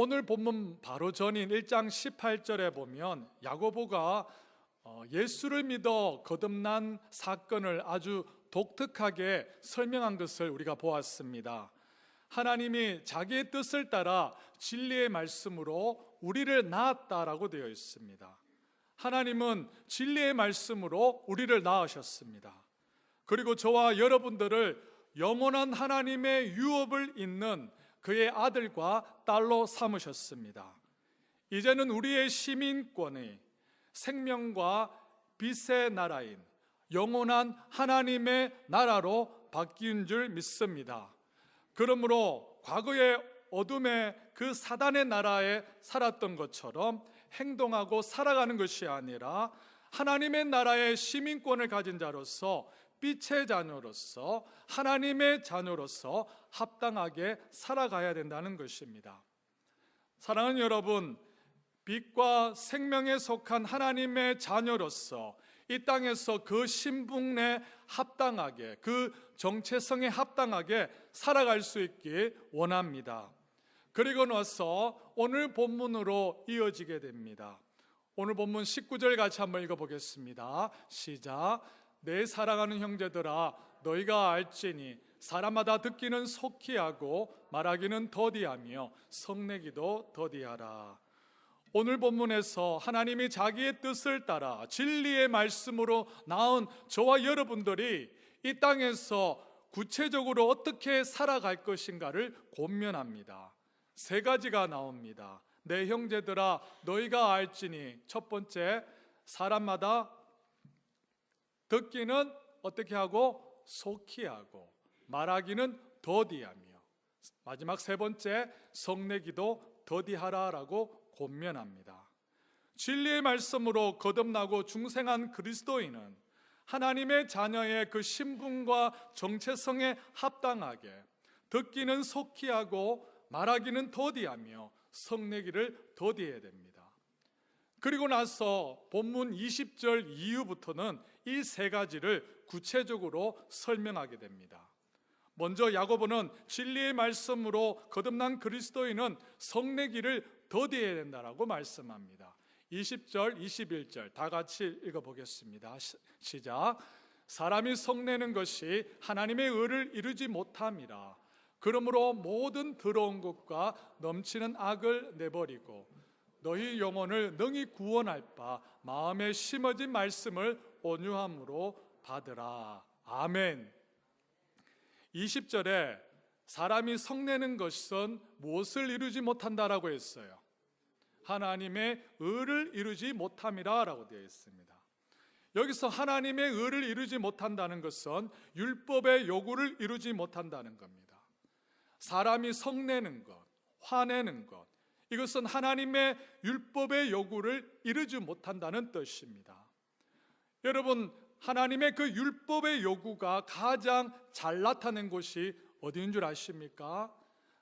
오늘 본문 바로 전인 1장 18절에 보면 야고보가 예수를 믿어 거듭난 사건을 아주 독특하게 설명한 것을 우리가 보았습니다. 하나님이 자기의 뜻을 따라 진리의 말씀으로 우리를 낳았다라고 되어 있습니다. 하나님은 진리의 말씀으로 우리를 낳으셨습니다. 그리고 저와 여러분들을 영원한 하나님의 유업을 잇는 그의 아들과 딸로 삼으셨습니다. 이제는 우리의 시민권이 생명과 빛의 나라인 영원한 하나님의 나라로 바뀐 줄 믿습니다. 그러므로 과거의 어둠의 그 사단의 나라에 살았던 것처럼 행동하고 살아가는 것이 아니라 하나님의 나라의 시민권을 가진 자로서 빛의 자녀로서 하나님의 자녀로서 합당하게 살아가야 된다는 것입니다. 사랑하는 여러분, 빛과 생명에 속한 하나님의 자녀로서 이 땅에서 그 신분에 합당하게, 그 정체성에 합당하게 살아갈 수 있기 원합니다. 그리고 나서 오늘 본문으로 이어지게 됩니다. 오늘 본문 19절 같이 한번 읽어보겠습니다. 시작. 내 사랑하는 형제들아, 너희가 알지니 사람마다 듣기는 속히 하고 말하기는 더디하며 성내기도 더디하라. 오늘 본문에서 하나님이 자기의 뜻을 따라 진리의 말씀으로 낳은 저와 여러분들이 이 땅에서 구체적으로 어떻게 살아갈 것인가를 권면합니다. 세 가지가 나옵니다. 내 형제들아, 너희가 알지니, 첫 번째, 사람마다 듣기는 어떻게 하고 속히 하고 말하기는 더디하며, 마지막 세 번째, 성내기도 더디하라라고 권면합니다. 진리의 말씀으로 거듭나고 중생한 그리스도인은 하나님의 자녀의 그 신분과 정체성에 합당하게 듣기는 속히 하고 말하기는 더디하며 성내기를 더디해야 됩니다. 그리고 나서 본문 20절 이후부터는 이 세 가지를 구체적으로 설명하게 됩니다. 먼저 야고보는 진리의 말씀으로 거듭난 그리스도인은 성내기를 더디해야 된다라고 말씀합니다. 20절, 21절 다 같이 읽어보겠습니다. 시작. 사람이 성내는 것이 하나님의 의를 이루지 못함이라. 그러므로 모든 더러운 것과 넘치는 악을 내버리고 너희 영혼을 능히 구원할 바 마음에 심어진 말씀을 온유함으로 받으라. 아멘. 20절에 사람이 성내는 것은 무엇을 이루지 못한다라고 했어요? 하나님의 의를 이루지 못함이라 라고 되어 있습니다. 여기서 하나님의 의를 이루지 못한다는 것은 율법의 요구를 이루지 못한다는 겁니다. 사람이 성내는 것, 화내는 것, 이것은 하나님의 율법의 요구를 이루지 못한다는 뜻입니다. 여러분, 하나님의 그 율법의 요구가 가장 잘 나타낸 곳이 어디인 줄 아십니까?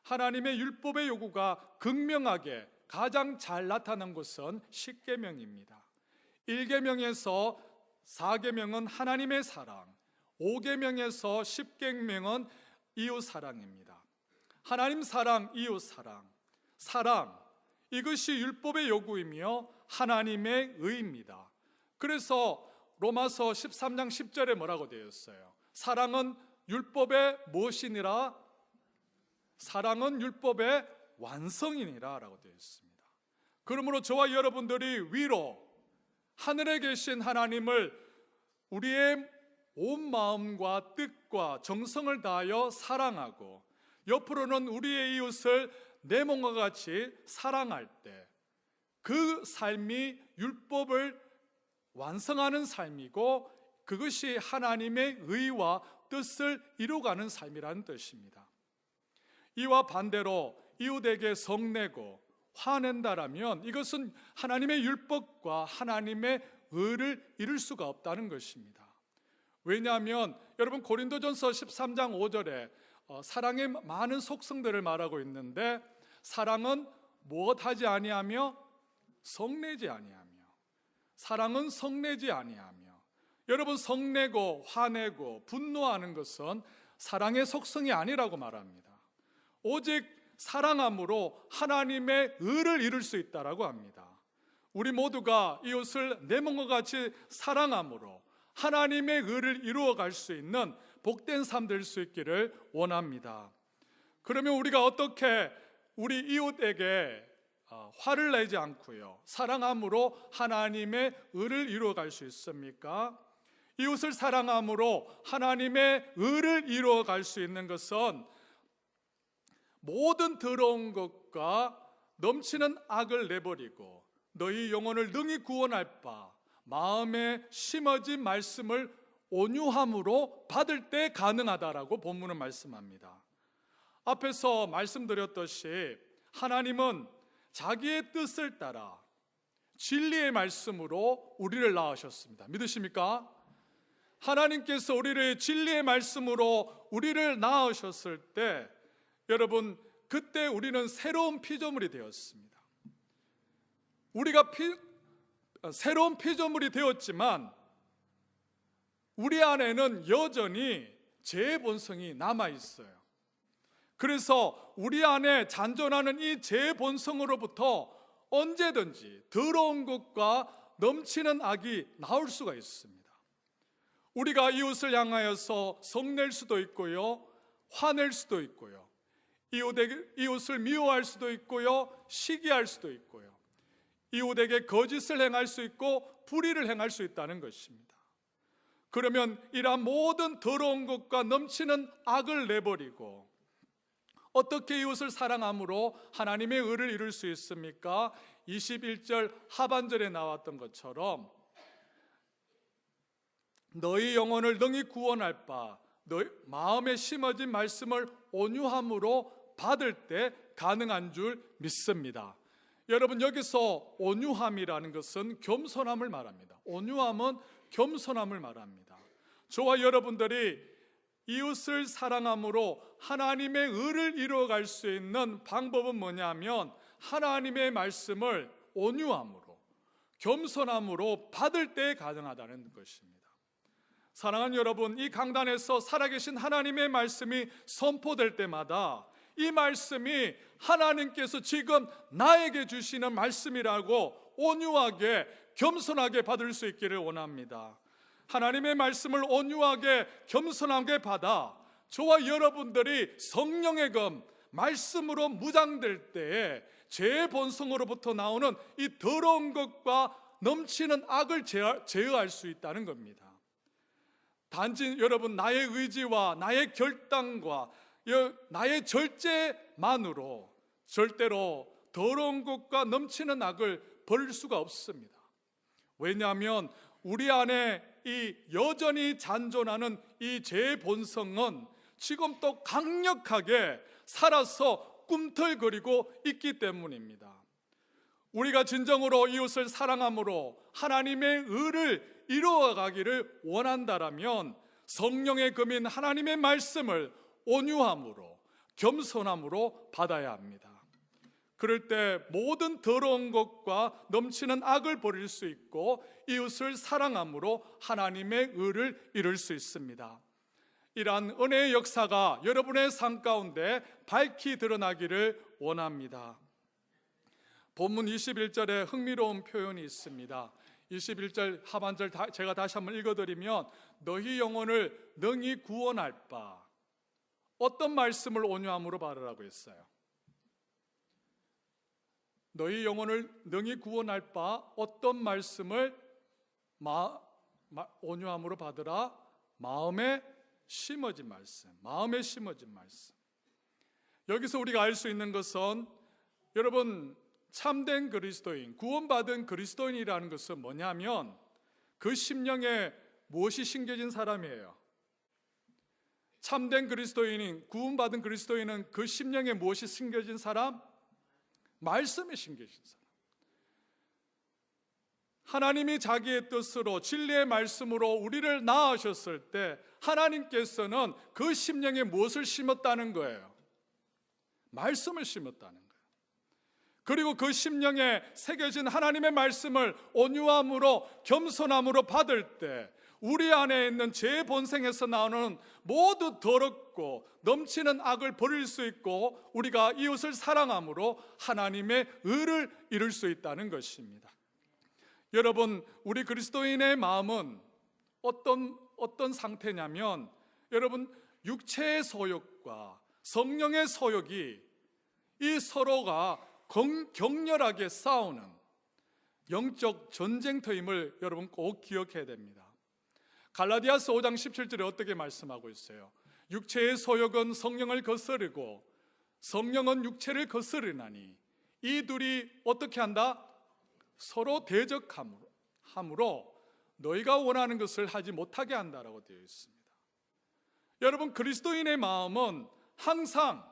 하나님의 율법의 요구가 극명하게 가장 잘 나타난 곳은 십계명입니다. 1계명에서 4계명은 하나님의 사랑, 5계명에서 10계명은 이웃 사랑입니다. 하나님 사랑, 이웃 사랑, 사랑, 이것이 율법의 요구이며 하나님의 의입니다. 그래서 로마서 13장 10절에 뭐라고 되어 있어요? 사랑은 율법의 무엇이니라? 사랑은 율법의 완성이니라 라고 되어 있습니다. 그러므로 저와 여러분들이 위로 하늘에 계신 하나님을 우리의 온 마음과 뜻과 정성을 다하여 사랑하고 옆으로는 우리의 이웃을 내 몸과 같이 사랑할 때 그 삶이 율법을 완성하는 삶이고 그것이 하나님의 의와 뜻을 이루어가는 삶이라는 뜻입니다. 이와 반대로 이웃에게 성내고 화낸다라면 이것은 하나님의 율법과 하나님의 의를 이룰 수가 없다는 것입니다. 왜냐하면 여러분 고린도전서 13장 5절에 사랑의 많은 속성들을 말하고 있는데 사랑은 무엇하지 아니하며 성내지 아니하며, 사랑은 성내지 아니하며. 여러분, 성내고 화내고 분노하는 것은 사랑의 속성이 아니라고 말합니다. 오직 사랑함으로 하나님의 의를 이룰 수 있다라고 합니다. 우리 모두가 이웃을 내 몸과 같이 사랑함으로 하나님의 의를 이루어 갈 수 있는 복된 삶 될 수 있기를 원합니다. 그러면 우리가 어떻게 우리 이웃에게 화를 내지 않고요, 사랑함으로 하나님의 의를 이루어 갈 수 있습니까? 이웃을 사랑함으로 하나님의 의를 이루어 갈 수 있는 것은 모든 더러운 것과 넘치는 악을 내버리고 너희 영혼을 능히 구원할 바 마음에 심어진 말씀을 온유함으로 받을 때 가능하다라고 본문은 말씀합니다. 앞에서 말씀드렸듯이 하나님은 자기의 뜻을 따라 진리의 말씀으로 우리를 낳으셨습니다. 믿으십니까? 하나님께서 우리를 진리의 말씀으로 우리를 낳으셨을 때 여러분, 그때 우리는 새로운 피조물이 되었습니다. 우리가 새로운 피조물이 되었지만 우리 안에는 여전히 죄의 본성이 남아 있어요. 그래서 우리 안에 잔존하는 이 죄의 본성으로부터 언제든지 더러운 것과 넘치는 악이 나올 수가 있습니다. 우리가 이웃을 향하여서 성낼 수도 있고요, 화낼 수도 있고요, 이웃을 미워할 수도 있고요, 시기할 수도 있고요, 이웃에게 거짓을 행할 수 있고 불의를 행할 수 있다는 것입니다. 그러면 이러한 모든 더러운 것과 넘치는 악을 내버리고 어떻게 이웃을 사랑함으로 하나님의 의를 이룰 수 있습니까? 21절 하반절에 나왔던 것처럼 너희 영혼을 능히 구원할 바 너희 마음에 심어진 말씀을 온유함으로 받을 때 가능한 줄 믿습니다. 여러분, 여기서 온유함이라는 것은 겸손함을 말합니다. 온유함은 겸손함을 말합니다. 저와 여러분들이 이웃을 사랑함으로 하나님의 의를 이루어갈 수 있는 방법은 뭐냐면 하나님의 말씀을 온유함으로 겸손함으로 받을 때 가능하다는 것입니다. 사랑하는 여러분, 이 강단에서 살아계신 하나님의 말씀이 선포될 때마다 이 말씀이 하나님께서 지금 나에게 주시는 말씀이라고 온유하게 겸손하게 받을 수 있기를 원합니다. 하나님의 말씀을 온유하게 겸손하게 받아 저와 여러분들이 성령의 검 말씀으로 무장될 때에 죄의 본성으로부터 나오는 이 더러운 것과 넘치는 악을 제어할 수 있다는 겁니다. 단지 여러분, 나의 의지와 나의 결단과 나의 절제만으로 절대로 더러운 것과 넘치는 악을 벌일 수가 없습니다. 왜냐하면 우리 안에 이 여전히 잔존하는 이 죄의 본성은 지금 또 강력하게 살아서 꿈틀거리고 있기 때문입니다. 우리가 진정으로 이웃을 사랑함으로 하나님의 의를 이루어가기를 원한다라면 성령의 금인 하나님의 말씀을 온유함으로 겸손함으로 받아야 합니다. 그럴 때 모든 더러운 것과 넘치는 악을 버릴 수 있고 이웃을 사랑함으로 하나님의 의를 이룰 수 있습니다. 이러한 은혜의 역사가 여러분의 삶 가운데 밝히 드러나기를 원합니다. 본문 21절에 흥미로운 표현이 있습니다. 21절 하반절 제가 다시 한번 읽어드리면 너희 영혼을 능히 구원할 바 어떤 말씀을 온유함으로 받으라고 했어요? 너희 영혼을 능히 구원할 바 어떤 말씀을 온유함으로 받으라? 마음에 심어진 말씀, 마음에 심어진 말씀. 여기서 우리가 알 수 있는 것은 여러분, 참된 그리스도인, 구원받은 그리스도인이라는 것은 뭐냐면 그 심령에 무엇이 심겨진 사람이에요. 참된 그리스도인인, 구원받은 그리스도인은 그 심령에 무엇이 심겨진 사람? 말씀에 심겨진 사람. 하나님이 자기의 뜻으로 진리의 말씀으로 우리를 낳으셨을 때 하나님께서는 그 심령에 무엇을 심었다는 거예요? 말씀을 심었다는 거예요. 그리고 그 심령에 새겨진 하나님의 말씀을 온유함으로 겸손함으로 받을 때 우리 안에 있는 제 본성에서 나오는 모두 더럽고 넘치는 악을 버릴 수 있고 우리가 이웃을 사랑함으로 하나님의 의를 이룰 수 있다는 것입니다. 여러분, 우리 그리스도인의 마음은 어떤 상태냐면, 여러분, 육체의 소욕과 성령의 소욕이 이 서로가 격렬하게 싸우는 영적 전쟁터임을 여러분 꼭 기억해야 됩니다. 갈라디아서 5장 17절에 어떻게 말씀하고 있어요? 육체의 소욕은 성령을 거스르고 성령은 육체를 거스르나니 이 둘이 어떻게 한다? 서로 대적함으로 너희가 원하는 것을 하지 못하게 한다라고 되어 있습니다. 여러분, 그리스도인의 마음은 항상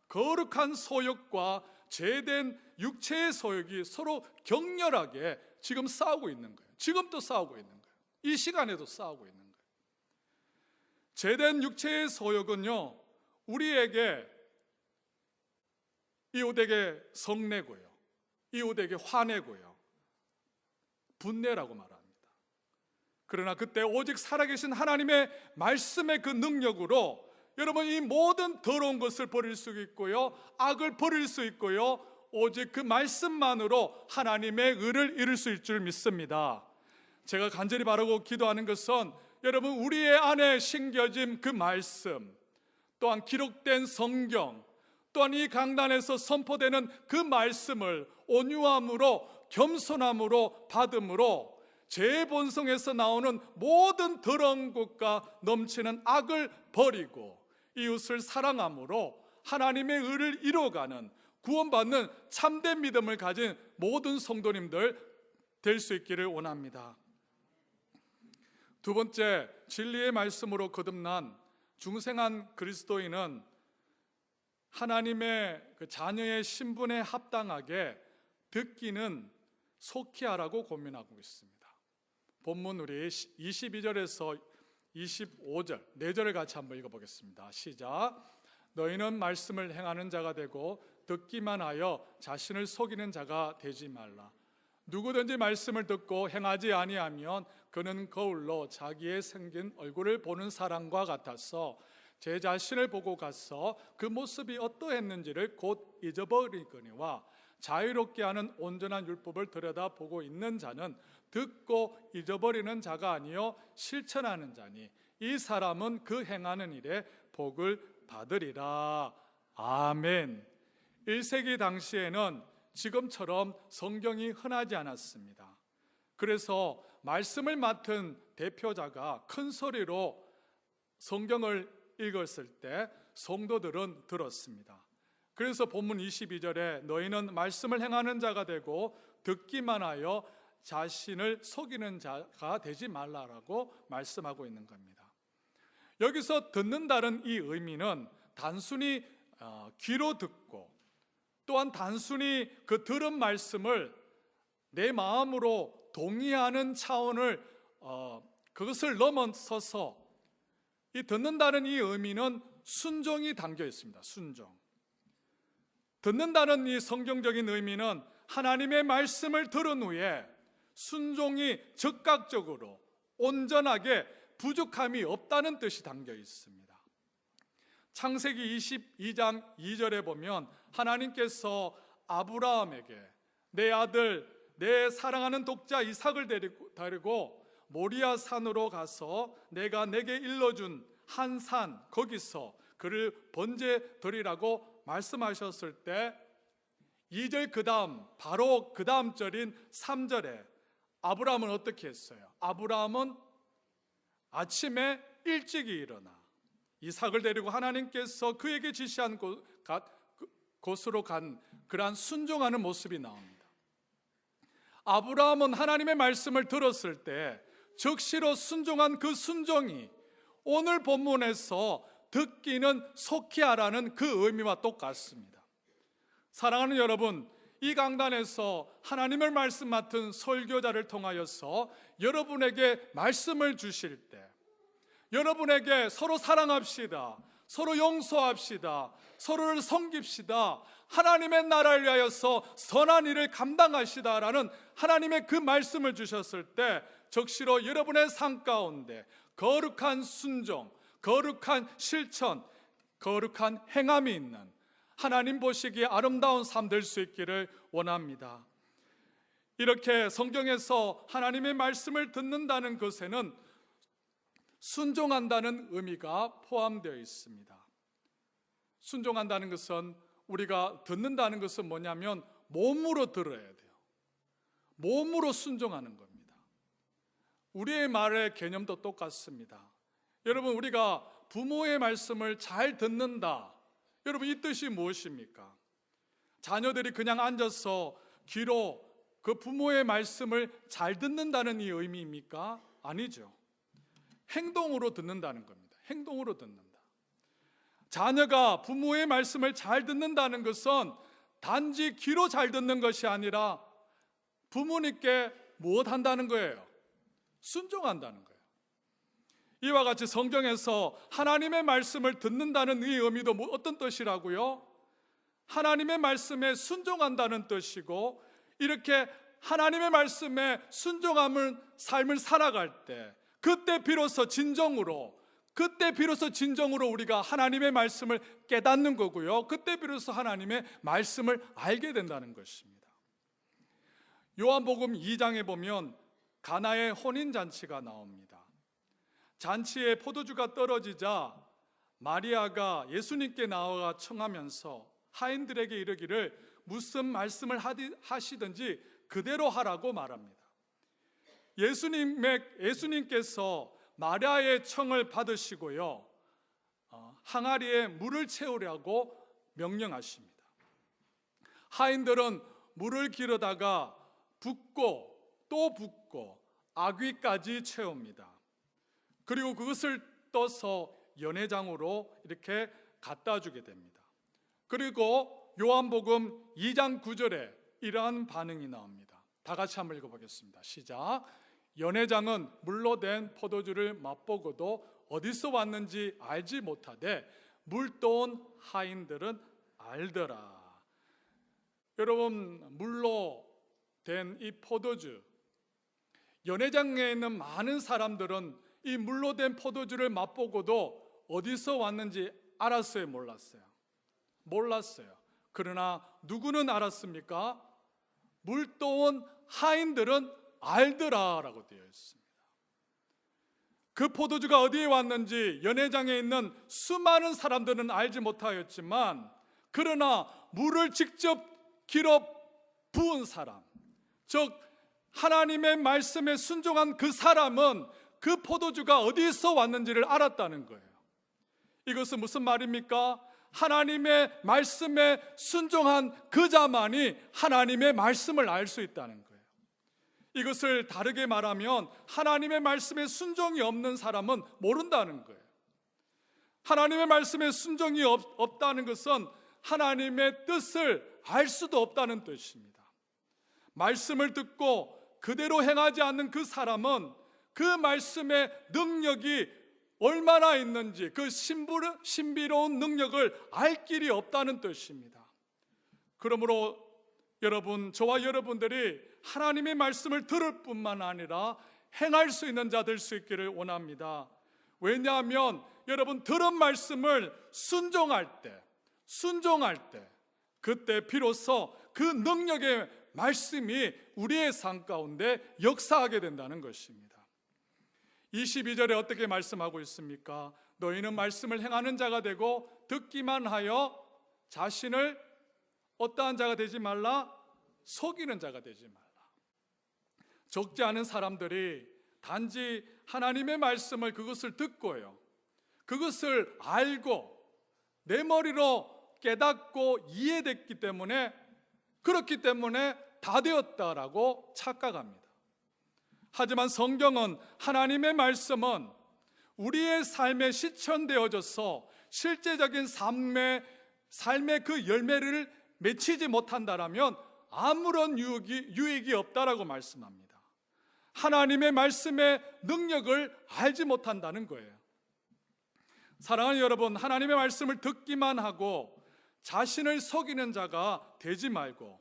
거룩한 소욕과 죄된 육체의 소욕이 서로 격렬하게 지금 싸우고 있는 거예요. 지금도 싸우고 있는 거예요. 이 시간에도 싸우고 있는 거예요. 죄된 육체의 소욕은요, 우리에게 이웃에게 성내고요, 이웃에게 화내고요, 분내라고 말합니다. 그러나 그때 오직 살아계신 하나님의 말씀의 그 능력으로 여러분 이 모든 더러운 것을 버릴 수 있고요, 악을 버릴 수 있고요, 오직 그 말씀만으로 하나님의 의를 이룰 수 있을 줄 믿습니다. 제가 간절히 바라고 기도하는 것은 여러분 우리의 안에 심겨진 그 말씀, 또한 기록된 성경, 또한 이 강단에서 선포되는 그 말씀을 온유함으로 겸손함으로 받음으로 제 본성에서 나오는 모든 더러운 것과 넘치는 악을 버리고 이웃을 사랑함으로 하나님의 의를 이루어가는 구원받는 참된 믿음을 가진 모든 성도님들 될 수 있기를 원합니다. 두 번째, 진리의 말씀으로 거듭난 중생한 그리스도인은 하나님의 그 자녀의 신분에 합당하게 듣기는 속히 하라고 고민하고 있습니다. 본문 우리 22절에서 25절 4절을 같이 한번 읽어보겠습니다. 시작. 너희는 말씀을 행하는 자가 되고 듣기만 하여 자신을 속이는 자가 되지 말라. 누구든지 말씀을 듣고 행하지 아니하면 그는 거울로 자기의 생긴 얼굴을 보는 사람과 같아서 제 자신을 보고 가서 그 모습이 어떠했는지를 곧 잊어버리거니와 자유롭게 하는 온전한 율법을 들여다보고 있는 자는 듣고 잊어버리는 자가 아니요 실천하는 자니 이 사람은 그 행하는 일에 복을 받으리라. 아멘. 1세기 당시에는 지금처럼 성경이 흔하지 않았습니다. 그래서 말씀을 맡은 대표자가 큰 소리로 성경을 읽었을 때 성도들은 들었습니다. 그래서 본문 22절에 너희는 말씀을 행하는 자가 되고 듣기만 하여 자신을 속이는 자가 되지 말라라고 말씀하고 있는 겁니다. 여기서 듣는다는 이 의미는 단순히 귀로 듣고 또한 단순히 그 들은 말씀을 내 마음으로 동의하는 차원을 그것을 넘어서서 이 듣는다는 이 의미는 순종이 담겨 있습니다. 순종. 듣는다는 이 성경적인 의미는 하나님의 말씀을 들은 후에 순종이 즉각적으로 온전하게 부족함이 없다는 뜻이 담겨 있습니다. 창세기 22장 2절에 보면 하나님께서 아브라함에게 내 아들 내 사랑하는 독자 이삭을 데리고 모리아 산으로 가서 내가 내게 일러준 한 산 거기서 그를 번제드리라고 말씀하셨을 때 2절 그 다음 바로 그 다음 절인 3절에 아브라함은 어떻게 했어요? 아브라함은 아침에 일찍이 일어나 이삭을 데리고 하나님께서 그에게 지시한 곳으로 간 그러한 순종하는 모습이 나옵니다. 아브라함은 하나님의 말씀을 들었을 때 즉시로 순종한 그 순종이 오늘 본문에서 듣기는 속히 하라는 그 의미와 똑같습니다. 사랑하는 여러분, 이 강단에서 하나님의 말씀 맡은 설교자를 통하여서 여러분에게 말씀을 주실 때 여러분에게 서로 사랑합시다, 서로 용서합시다, 서로를 섬깁시다, 하나님의 나라를 위하여서 선한 일을 감당하시다라는 하나님의 그 말씀을 주셨을 때 적시로 여러분의 삶 가운데 거룩한 순종, 거룩한 실천, 거룩한 행함이 있는 하나님 보시기에 아름다운 삶 될 수 있기를 원합니다. 이렇게 성경에서 하나님의 말씀을 듣는다는 것에는 순종한다는 의미가 포함되어 있습니다. 순종한다는 것은, 우리가 듣는다는 것은 뭐냐면 몸으로 들어야 돼요. 몸으로 순종하는 겁니다. 우리의 말의 개념도 똑같습니다. 여러분, 우리가 부모의 말씀을 잘 듣는다, 여러분 이 뜻이 무엇입니까? 자녀들이 그냥 앉아서 귀로 그 부모의 말씀을 잘 듣는다는 이 의미입니까? 아니죠. 행동으로 듣는다는 겁니다. 행동으로 듣는다. 자녀가 부모의 말씀을 잘 듣는다는 것은 단지 귀로 잘 듣는 것이 아니라 부모님께 무엇 한다는 거예요? 순종한다는 거예요. 이와 같이 성경에서 하나님의 말씀을 듣는다는 이 의미도 어떤 뜻이라고요? 하나님의 말씀에 순종한다는 뜻이고, 이렇게 하나님의 말씀에 순종하는 삶을 살아갈 때 그때 비로소 진정으로 우리가 하나님의 말씀을 깨닫는 거고요, 그때 비로소 하나님의 말씀을 알게 된다는 것입니다. 요한복음 2장에 보면 가나의 혼인잔치가 나옵니다. 잔치에 포도주가 떨어지자 마리아가 예수님께 나와 청하면서 하인들에게 이르기를 무슨 말씀을 하시든지 그대로 하라고 말합니다. 예수님께서 마리아의 청을 받으시고요, 항아리에 물을 채우려고 명령하십니다. 하인들은 물을 기르다가 붓고 또 붓고 아귀까지 채웁니다. 그리고 그것을 떠서 연회장으로 이렇게 갖다 주게 됩니다. 그리고 요한복음 2장 9절에 이러한 반응이 나옵니다. 다 같이 한번 읽어보겠습니다. 시작. 연회장은 물로 된 포도주를 맛보고도 어디서 왔는지 알지 못하되 물떠온 하인들은 알더라. 여러분, 물로 된 이 포도주, 연회장에 있는 많은 사람들은 이 물로 된 포도주를 맛보고도 어디서 왔는지 알았어요, 몰랐어요? 몰랐어요. 그러나 누구는 알았습니까? 물떠온 하인들은 알더라라고 되어 있습니다. 그 포도주가 어디에 왔는지 연회장에 있는 수많은 사람들은 알지 못하였지만, 그러나 물을 직접 길어 부은 사람, 즉 하나님의 말씀에 순종한 그 사람은 그 포도주가 어디서 왔는지를 알았다는 거예요. 이것은 무슨 말입니까? 하나님의 말씀에 순종한 그 자만이 하나님의 말씀을 알 수 있다는 거예요. 이것을 다르게 말하면 하나님의 말씀에 순종이 없는 사람은 모른다는 거예요. 하나님의 말씀에 순종이 없다는 것은 하나님의 뜻을 알 수도 없다는 뜻입니다. 말씀을 듣고 그대로 행하지 않는 그 사람은 그 말씀의 능력이 얼마나 있는지, 그 신비로운 능력을 알 길이 없다는 뜻입니다. 그러므로 여러분, 저와 여러분들이 하나님의 말씀을 들을 뿐만 아니라 행할 수 있는 자 될 수 있기를 원합니다. 왜냐하면 여러분, 들은 말씀을 순종할 때 그때 비로소 그 능력의 말씀이 우리의 삶 가운데 역사하게 된다는 것입니다. 22절에 어떻게 말씀하고 있습니까? 너희는 말씀을 행하는 자가 되고 듣기만 하여 자신을 어떠한 자가 되지 말라? 속이는 자가 되지 말라. 적지 않은 사람들이 단지 하나님의 말씀을 그것을 듣고요, 그것을 알고 내 머리로 깨닫고 이해됐기 때문에, 그렇기 때문에 다 되었다라고 착각합니다. 하지만 성경은, 하나님의 말씀은 우리의 삶에 실천되어져서 실제적인 삶의 그 열매를 맺히지 못한다라면 아무런 유익이 없다라고 말씀합니다. 하나님의 말씀의 능력을 알지 못한다는 거예요. 사랑하는 여러분, 하나님의 말씀을 듣기만 하고 자신을 속이는 자가 되지 말고,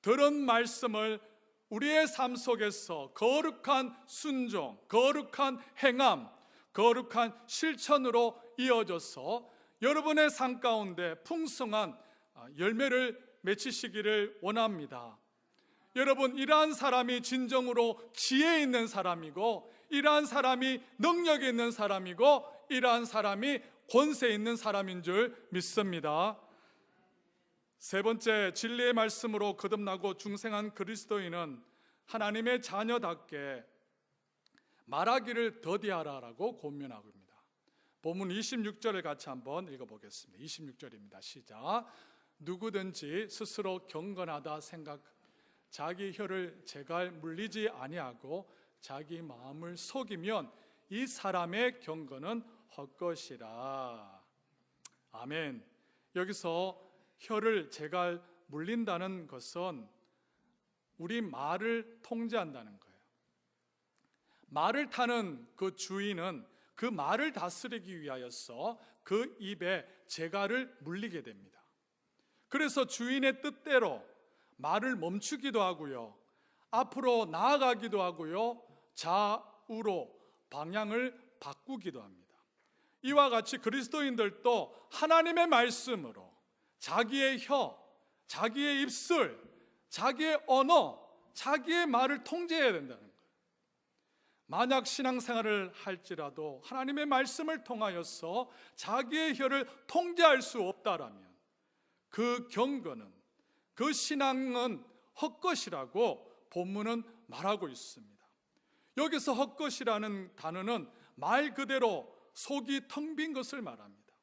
들은 말씀을 우리의 삶 속에서 거룩한 순종, 거룩한 행함, 거룩한 실천으로 이어져서 여러분의 삶 가운데 풍성한 열매를 맺히시기를 원합니다. 여러분, 이러한 사람이 진정으로 지혜 있는 사람이고, 이러한 사람이 능력 있는 사람이고, 이러한 사람이 권세 있는 사람인 줄 믿습니다. 세 번째, 진리의 말씀으로 거듭나고 중생한 그리스도인은 하나님의 자녀답게 말하기를 더디하라라고 권면하고 있습니다. 본문 26절을 같이 한번 읽어보겠습니다. 26절입니다. 시작. 누구든지 스스로 경건하다 생각 자기 혀를 제갈 물리지 아니하고 자기 마음을 속이면 이 사람의 경건은 헛것이라. 아멘. 여기서 혀를 제갈 물린다는 것은 우리 말을 통제한다는 거예요. 말을 타는 그 주인은 그 말을 다스리기 위하여서 그 입에 제갈을 물리게 됩니다. 그래서 주인의 뜻대로 말을 멈추기도 하고요, 앞으로 나아가기도 하고요, 좌우로 방향을 바꾸기도 합니다. 이와 같이 그리스도인들도 하나님의 말씀으로 자기의 혀, 자기의 입술, 자기의 언어, 자기의 말을 통제해야 된다는 거예요. 만약 신앙생활을 할지라도 하나님의 말씀을 통하여서 자기의 혀를 통제할 수 없다라면 그 경건은, 그 신앙은 헛것이라고 본문은 말하고 있습니다. 여기서 헛것이라는 단어는 말 그대로 속이 텅 빈 것을 말합니다.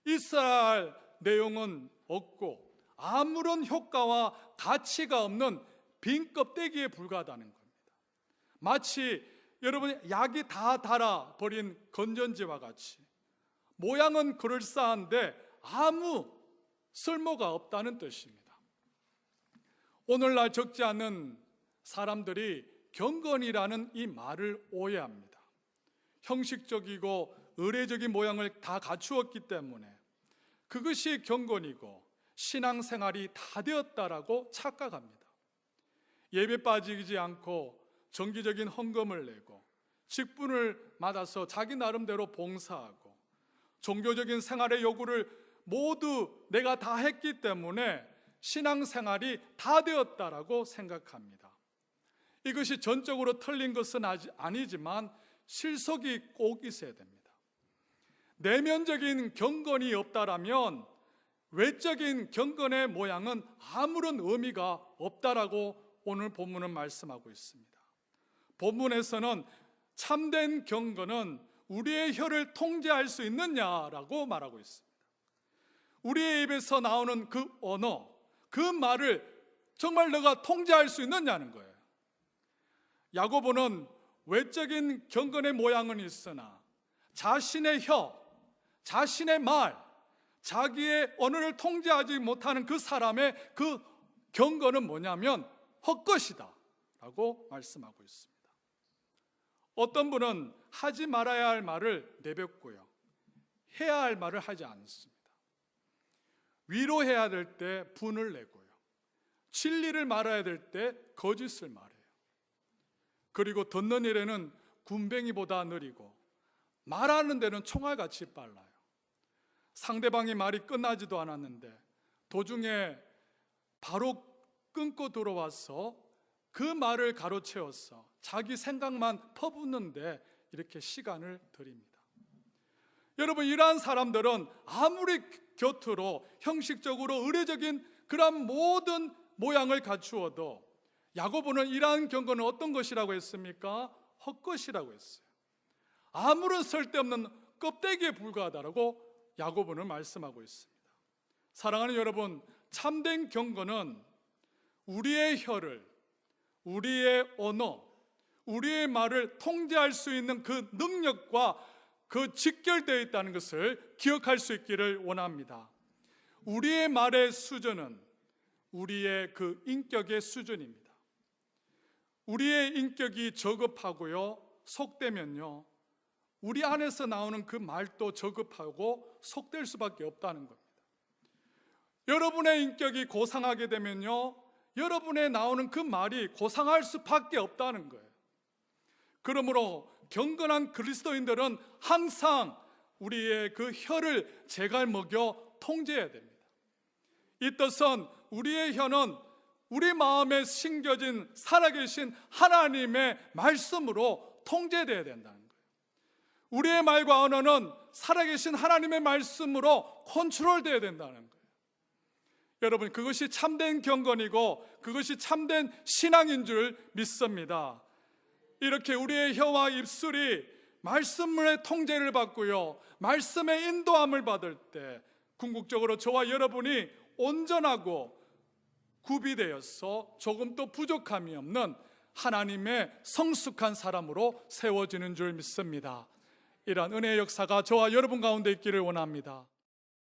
이스라엘 내용은 없고 아무런 효과와 가치가 없는 빈 껍데기에 불과하다는 겁니다. 마치 여러분 약이 다 닳아버린 건전지와 같이 모양은 그럴싸한데 아무 쓸모가 없다는 뜻입니다. 오늘날 적지 않은 사람들이 경건이라는 이 말을 오해합니다. 형식적이고 의례적인 모양을 다 갖추었기 때문에 그것이 경건이고 신앙생활이 다 되었다라고 착각합니다. 예배 빠지지 않고 정기적인 헌금을 내고 직분을 받아서 자기 나름대로 봉사하고 종교적인 생활의 요구를 모두 내가 다 했기 때문에 신앙생활이 다 되었다라고 생각합니다. 이것이 전적으로 틀린 것은 아니지만 실속이 꼭 있어야 됩니다. 내면적인 경건이 없다라면 외적인 경건의 모양은 아무런 의미가 없다라고 오늘 본문은 말씀하고 있습니다. 본문에서는 참된 경건은 우리의 혀를 통제할 수 있느냐라고 말하고 있습니다. 우리의 입에서 나오는 그 언어, 그 말을 정말 너가 통제할 수 있느냐는 거예요. 야고보는 외적인 경건의 모양은 있으나 자신의 혀, 자신의 말, 자기의 언어를 통제하지 못하는 그 사람의 그 경건은 뭐냐면 헛것이다 라고 말씀하고 있습니다. 어떤 분은 하지 말아야 할 말을 내뱉고요, 해야 할 말을 하지 않습니다. 위로해야 될 때 분을 내고요, 진리를 말해야 될 때 거짓을 말해요. 그리고 듣는 일에는 군뱅이보다 느리고 말하는 데는 총알같이 빨라요. 상대방이 말이 끝나지도 않았는데 도중에 바로 끊고 들어와서 그 말을 가로채워서 자기 생각만 퍼붓는데 이렇게 시간을 들입니다. 여러분, 이러한 사람들은 아무리 겉으로 형식적으로 의례적인 그런 모든 모양을 갖추어도 야고보는 이러한 경건은 어떤 것이라고 했습니까? 헛것이라고 했어요. 아무런 쓸데없는 껍데기에 불과하다라고 야고보는 말씀하고 있습니다. 사랑하는 여러분, 참된 경건은 우리의 혀를, 우리의 언어, 우리의 말을 통제할 수 있는 그 능력과 그 직결되어 있다는 것을 기억할 수 있기를 원합니다. 우리의 말의 수준은 우리의 그 인격의 수준입니다. 우리의 인격이 저급하고요, 속되면요, 우리 안에서 나오는 그 말도 저급하고 속될 수밖에 없다는 겁니다. 여러분의 인격이 고상하게 되면요, 여러분의 나오는 그 말이 고상할 수밖에 없다는 거예요. 그러므로 경건한 그리스도인들은 항상 우리의 그 혀를 제갈먹여 통제해야 됩니다. 이 뜻은 우리의 혀는 우리 마음에 심겨진 살아계신 하나님의 말씀으로 통제되어야 된다는 거예요. 우리의 말과 언어는 살아계신 하나님의 말씀으로 컨트롤되어야 된다는 거예요. 여러분, 그것이 참된 경건이고 그것이 참된 신앙인 줄 믿습니다. 이렇게 우리의 혀와 입술이 말씀의 통제를 받고요, 말씀의 인도함을 받을 때 궁극적으로 저와 여러분이 온전하고 구비되어서 조금도 부족함이 없는 하나님의 성숙한 사람으로 세워지는 줄 믿습니다. 이러한 은혜의 역사가 저와 여러분 가운데 있기를 원합니다.